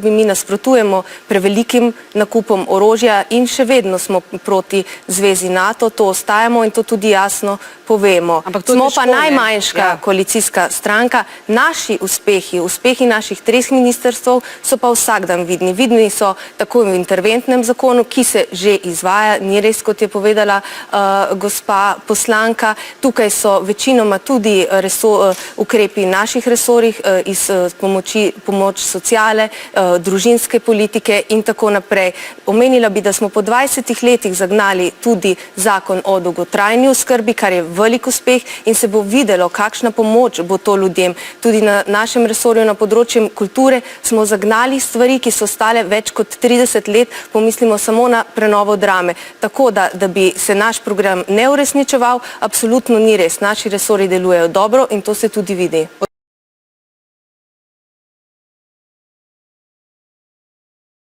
Mi nasprotujemo prevelikim nakupom orožja in še vedno smo proti zvezi NATO, to ostajamo in to tudi jasno povemo. Smo pa najmanjša koalicijska stranka, naši uspehi naših 3 ministrstv so pa vsak dan vidni. Vidni so tako v interventnem zakonu, ki se že izvaja, ni res, kot je povedala gospa poslanka. Tukaj so večinoma tudi ukrepi naših resorjih iz pomoč sociale, družinske politike in tako naprej. Omenila bi, da smo po 20 letih zagnali tudi zakon o dolgotrajni oskrbi, kar je velik uspeh in se bo videlo, kakšna pomoč bo to ljudem. Tudi na našem resorju na področju kulture smo zagnali stvari, ki so stale več kot 30 let, pomislimo samo na prenovo Drame. Tako da bi se naš program ne uresničeval, absolutno ni res. Naši resorji delujejo dobro in to se tudi vidi.